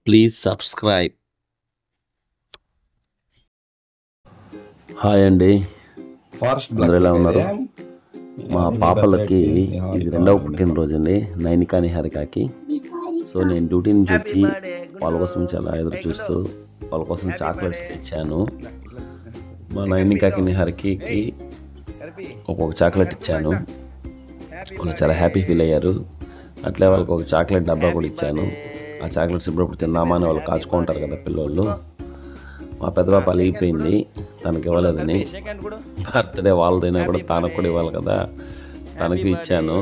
Please subscribe. Hi అండి, forest అందరూ ఎలా ఉన్నారు? మా పాపలకి ఇది రెండవ పుట్టినరోజు అండి, నైనికా నిహారికకి. సో నేను డ్యూటీ నుంచి వచ్చి వాళ్ళ కోసం చాలా ఎదురు చూస్తూ వాళ్ళ కోసం చాక్లెట్స్ తెచ్చాను. మా నైనికాకి నిహారికి ఒక్కొక్క చాక్లెట్ ఇచ్చాను. వాళ్ళు చాలా హ్యాపీ ఫీల్ అయ్యారు. అట్లే వాళ్ళకి ఒక చాక్లెట్ డబ్బా కూడా ఇచ్చాను. ఆ చాక్లెట్స్ ఇప్పుడు తిన్నామా అని వాళ్ళు కాచుకుంటారు కదా పిల్లలు. మా పెద్ద పాప అలిగిపోయింది తనకి ఇవ్వలేదని. బర్త్డే వాళ్ళదైనా కూడా తనకు కూడా ఇవ్వాలి కదా, తనకి ఇచ్చాను.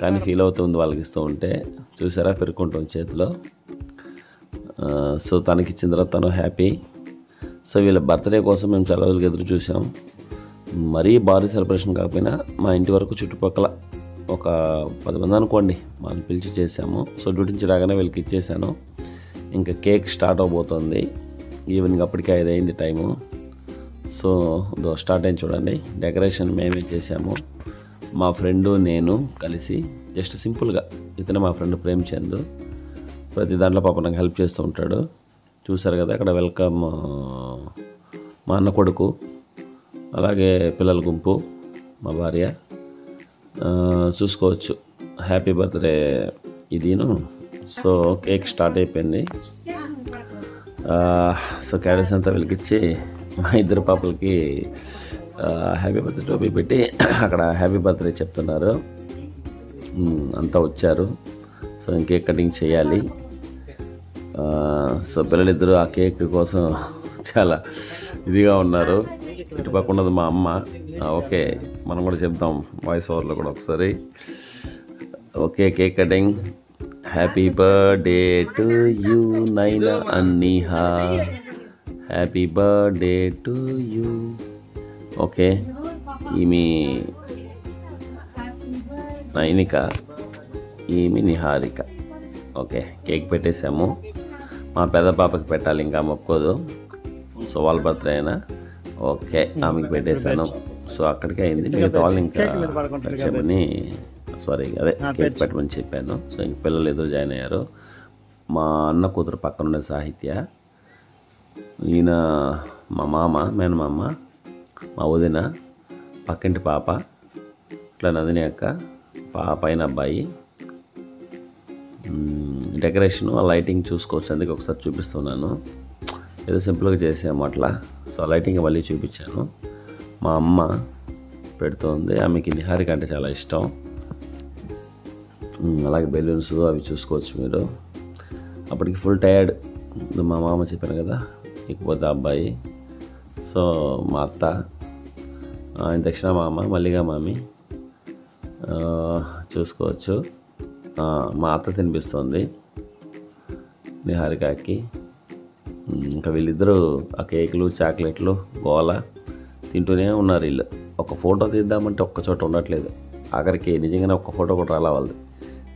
కానీ ఫీల్ అవుతుంది వాళ్ళకి ఇస్తూ ఉంటే. చూసారా పెరుక్కుంటుంది చేతిలో. సో తనకి ఇచ్చిన తర్వాత తను హ్యాపీ. సో వీళ్ళ బర్త్డే కోసం మేము చాలా రోజులకి ఎదురు చూసాం. మరీ భారీ సెలబ్రేషన్ కాకపోయినా మా ఇంటి వరకు చుట్టుపక్కల ఒక 10 మంది అనుకోండి మనం పిలిచి చేసాము. సో డ్యూటీ నుంచి రాగానే వీళ్ళకి ఇచ్చేసాను. ఇంకా కేక్ స్టార్ట్ అవబోతుంది. ఈవినింగ్ అప్పటికే 5 అయింది టైము. సో స్టార్ట్ అయింది చూడండి. డెకరేషన్ మేమే చేసాము, మా ఫ్రెండు నేను కలిసి. జస్ట్ సింపుల్గా. ఇతను మా ఫ్రెండ్ ప్రేమ్చంద్. ప్రతి దాంట్లో పాప నాకు హెల్ప్ చేస్తూ ఉంటాడు. చూసారు కదా అక్కడ వెల్కమ్ మా అన్న కొడుకు, అలాగే పిల్లల గుంపు, మా భార్య. చూసుకోవచ్చు హ్యాపీ బర్త్డే ఇదిను. సో కేక్ స్టార్ట్ అయిపోయింది. సో క్యారెట్స్ అంతా వెలిగించి మా ఇద్దరు పాపలకి హ్యాపీ బర్త్డే టోపీ పెట్టి అక్కడ హ్యాపీ బర్త్డే చెప్తున్నారు. అంతా వచ్చారు. సో కేక్ కటింగ్ చేయాలి. సో పిల్లలిద్దరూ ఆ కేక్ కోసం చాలా ఇదిగా ఉన్నారు. ఇటు పక్క ఉన్నది మా అమ్మ. ఓకే మనం కూడా చెప్దాం వాయిస్ ఓవర్లో కూడా ఒకసారి. Okay cake cutting. Happy birthday to you Naina అన్నీహా, happy birthday to you. Okay ఈమె నైనిక, ఈమె నిహారిక. Okay cake పెట్టేసాము. మా పెద్ద పాపకి పెట్టాలి, ఇంకా మొక్కోదు. సో వాళ్ళ బర్త్డే అయినా ఓకే ఆమెకి పెట్టేశాను. సో అక్కడికే అయింది. మిగతా వాళ్ళు ఇంకా చెప్పని అదే కేక్ పెట్టమని చెప్పాను. సో ఇంక పిల్లలు ఎదురు జాయిన్ అయ్యారు. మా అన్న కూతురు పక్కన ఉండే సాహిత్య, ఈయన మా మామ, మేనమామ, మా వదిన, పక్కింటి పాప, ఇట్లా నందిని అక్క, పైన అబ్బాయి. డెకరేషను లైటింగ్ చూసుకోవచ్చు, అందుకే ఒకసారి చూపిస్తున్నాను. ఏదో సింపుల్గా చేసాము అట్లా. సో లైటింగ్ మళ్ళీ చూపించాను. మా అమ్మ పెడుతోంది. ఆమెకి నిహారిక అంటే చాలా ఇష్టం. అలాగే బెలూన్స్ అవి చూసుకోవచ్చు మీరు. అప్పటికి ఫుల్ టైర్డ్. మా మామ చెప్పాను కదా, ఇకపోతే అబ్బాయి. సో మా అత్త, ఆయన దక్షిణ మామ, మల్లిగా మామి చూసుకోవచ్చు. మా అత్త తినిపిస్తుంది నిహారికకి. ఇంకా వీళ్ళిద్దరూ ఆ కేకులు చాక్లెట్లు గోల తింటూనే ఉన్నారు. వీళ్ళు ఒక ఫోటో తీద్దామంటే ఒక్క చోట ఉండట్లేదు. ఆఖరికి నిజంగానే ఒక్క ఫోటో కూడా రాలా వాళ్ళది.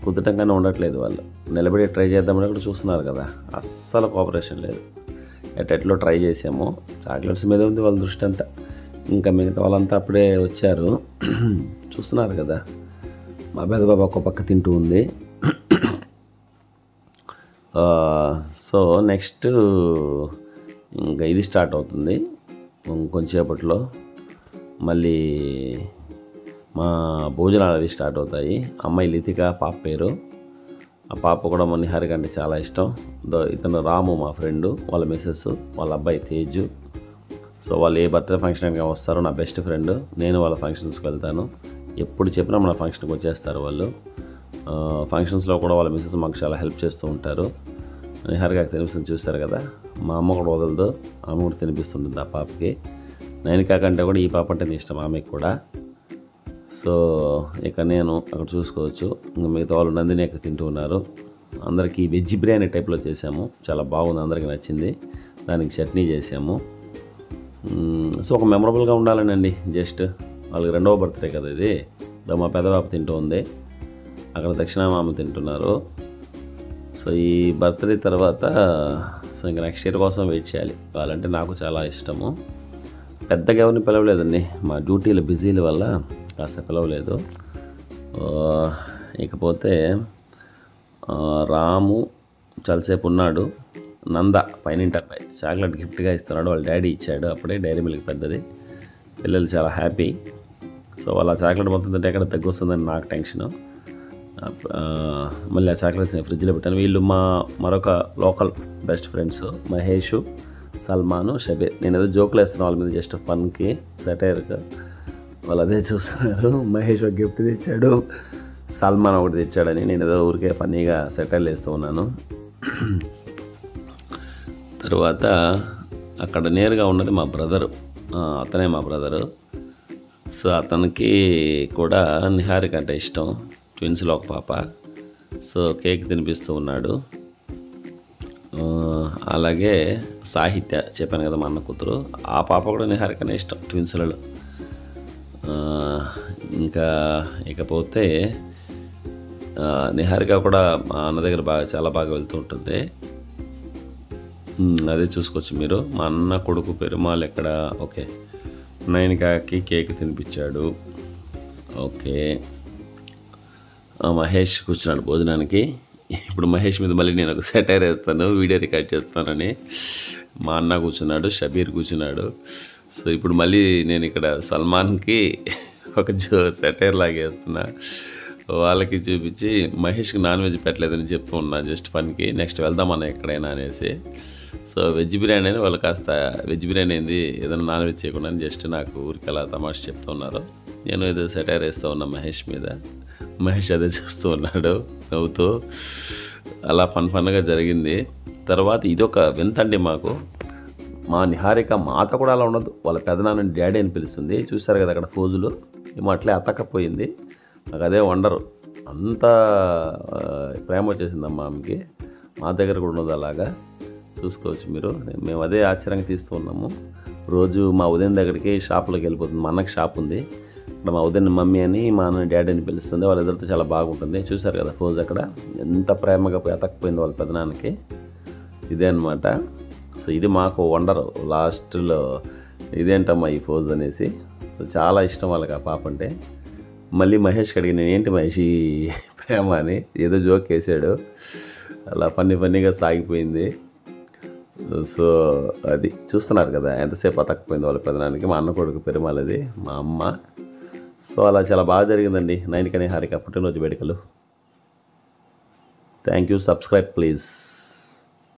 కుదటంగానే ఉండట్లేదు. వాళ్ళు నిలబడి ట్రై చేద్దామని కూడా చూస్తున్నారు కదా, అస్సలు కోఆపరేషన్ లేదు. ఎట్లో ట్రై చేసాము. చాక్లెట్స్ మీద ఉంది వాళ్ళ దృష్టి అంతా. ఇంకా మిగతా వాళ్ళంతా అప్పుడే వచ్చారు. చూస్తున్నారు కదా, మా పెద్ద బాబా ఒక పక్క తింటూ ఉంది. సో నెక్స్ట్ ఇంకా ఇది స్టార్ట్ అవుతుంది కొంచెంసేపట్లో. మళ్ళీ మా భోజనాలు అవి స్టార్ట్ అవుతాయి. అమ్మాయి లితిక, పాప పేరు. ఆ పాప కూడా మా నిహారిక అంటే చాలా ఇష్టం. ఇతను రాము మా ఫ్రెండు, వాళ్ళ మిస్సెస్, వాళ్ళ అబ్బాయి తేజు. సో వాళ్ళు ఏ బర్త్డే ఫంక్షన్గా వస్తారో, నా బెస్ట్ ఫ్రెండ్. నేను వాళ్ళ ఫంక్షన్స్కి వెళ్తాను. ఎప్పుడు చెప్పినా మన ఫంక్షన్కి వచ్చేస్తారు వాళ్ళు. ఫంక్షన్స్లో కూడా వాళ్ళ మిస్సెస్ మాకు చాలా హెల్ప్ చేస్తూ ఉంటారు. నిహారికకి తినిపిస్తుంది చూస్తారు కదా. మా అమ్మ కూడా వదలదు, ఆమె కూడా తినిపిస్తుంటుంది ఆ పాపకి. నైనికా కంటే కూడా ఈ పాప అంటే ఇష్టం ఆమెకి కూడా. సో ఇక నేను అక్కడ చూసుకోవచ్చు. ఇంకా మిగతా వాళ్ళు నందిని అక్క తింటూ ఉన్నారు. అందరికీ వెజ్ బిర్యానీ టైప్లో చేసాము, చాలా బాగుంది, అందరికీ నచ్చింది. దానికి చట్నీ చేసాము. సో ఒక మెమరబుల్గా ఉండాలనండి. జస్ట్ వాళ్ళకి రెండవ బర్త్డే కదా ఇది. మా పెద్ద పాప తింటూ ఉంది, అక్కడ దక్షిణామామ తింటున్నారు. సో ఈ బర్త్డే తర్వాత సో ఇంకా నెక్స్ట్ ఇయర్ కోసం వెయిట్ చేయాలి. వాళ్ళంటే నాకు చాలా ఇష్టము. పెద్దగా ఎవరిని పిలవలేదండి, మా డ్యూటీల బిజీల వల్ల కాస్త పిలవలేదు. ఇకపోతే రాము, చాలాసేపు ఉన్నాడు. నంద పైనింటి అబ్బాయి చాక్లెట్ గిఫ్ట్గా ఇస్తున్నాడు, వాళ్ళ డాడీ ఇచ్చాడు అప్పుడే, డైరీ మిల్క్ పెద్దది. పిల్లలు చాలా హ్యాపీ. సో వాళ్ళ చాక్లెట్ మొత్తం తింటే ఎక్కడ తగ్గొస్తుందని నాకు టెన్షను. మళ్ళీ ఆ చాక్లెట్స్ నేను ఫ్రిడ్జ్లో పెట్టాను. వీళ్ళు మరొక local best friends Mahesh, Salman, Shabbir. నేను ఏదో జోకులు వేస్తున్నాను వాళ్ళ మీద, జస్ట్ ఫన్కి, సెటైర్గా. వాళ్ళు అదే చూస్తున్నారు. మహేష్ ఒక గిఫ్ట్ తెచ్చాడు, సల్మాన్ ఒకటి తెచ్చాడని నేను ఏదో ఊరికే ఫన్నీగా సెటైర్లు వేస్తూ ఉన్నాను. తర్వాత అక్కడ నేరుగా ఉన్నది మా బ్రదరు, అతనే మా బ్రదరు. సో అతనికి కూడా నిహారిక అంటే ఇష్టం, ట్విన్స్లో ఒక పాప. సో కేక్ తినిపిస్తూ ఉన్నాడు. అలాగే సాహిత్య చెప్పాను కదా మా అన్న కూతురు, ఆ పాప కూడా నిహారికనే ఇష్టం ట్విన్స్లలో. ఇంకా ఇకపోతే నిహారిక కూడా మా అన్న దగ్గర చాలా బాగా వెళ్తూ ఉంటుంది. అదే చూసుకోవచ్చు మీరు. మా అన్న కొడుకు పెరుమాళ్ ఎక్కడ, ఓకే, నైనికాకి కేక్ తినిపించాడు. ఓకే, మహేష్ కూర్చున్నాడు భోజనానికి. ఇప్పుడు మహేష్ మీద మళ్ళీ నేను ఒక సెటైర్ వేస్తాను, వీడియో రికార్డ్ చేస్తానని. మా అన్న కూర్చున్నాడు, షబీర్ కూర్చున్నాడు. సో ఇప్పుడు మళ్ళీ నేను ఇక్కడ సల్మాన్కి ఒక సెటైర్ లాగేస్తున్నా, వాళ్ళకి చూపించి మహేష్కి నాన్ వెజ్ పెట్టలేదని చెప్తూ ఉన్నా జస్ట్ ఫన్కి. నెక్స్ట్ వెళ్దామన్నా ఎక్కడైనా అనేసి. సో వెజ్ బిర్యానీ అని వాళ్ళు కాస్త వెజ్ బిర్యానీ అయింది, ఏదైనా నాన్ వెజ్ చేయకుండా జస్ట్ నాకు ఊరికి అలా తమాషా చెప్తూ ఉన్నారు. నేను ఏదో సెటైర్ వేస్తూ ఉన్నా మహేష్ మీద. మహేష్ అదే చూస్తూ ఉన్నాడు నవ్వుతూ. అలా ఫన్గా జరిగింది. తర్వాత ఇదొక వింతండి మాకు. మా నిహారిక మాత కూడా అలా ఉండదు, వాళ్ళ పెదనాన్న డాడీ అని పిలుస్తుంది. చూస్తారు కదా అక్కడ ఫోజులు, ఏమో అట్లే అతకపోయింది. నాకు అదే వండరు, అంత ప్రేమ వచ్చేసిందమ్మా ఆమెకి. మా దగ్గర కూడా ఉండదు అలాగా, చూసుకోవచ్చు మీరు. మేము అదే ఆశ్చర్యంగా తీస్తూ ఉన్నాము. రోజు మా ఉదయం దగ్గరికి షాపులోకి వెళ్ళిపోతుంది. మా అన్నకి షాప్ ఉంది ఇక్కడ. మా ఉదయం మమ్మీ అని, మా అన్న డాడీ అని పిలుస్తుంది. వాళ్ళిద్దరితో చాలా బాగుంటుంది. చూసారు కదా ఫోజ్ అక్కడ ఎంత ప్రేమగా ఎతకపోయింది వాళ్ళ పెదనాన్నకి. ఇదే అనమాట. సో ఇది మాకు వండరు లాస్ట్లో, ఇదేంటమ్మా ఈ ఫోజ్ అనేసి. సో చాలా ఇష్టం వాళ్ళకి ఆ పాప అంటే. మళ్ళీ మహేష్కి అడిగి నేను ఏంటి మహేష్ ఈ ప్రేమ అని ఏదో జోక్ వేసాడు. అలా ఫన్నీగా సాగిపోయింది. సో అది చూస్తున్నారు కదా ఎంతసేపు అతకపోయింది వాళ్ళ పెదనానికి. మా అన్న కొడుకు పెరుమాళది, మా అమ్మ. సో అలా చాలా బాగా జరిగిందండి నైనిక నిహారిక పుట్టినరోజు వేడుకలు. Thank you. Subscribe please.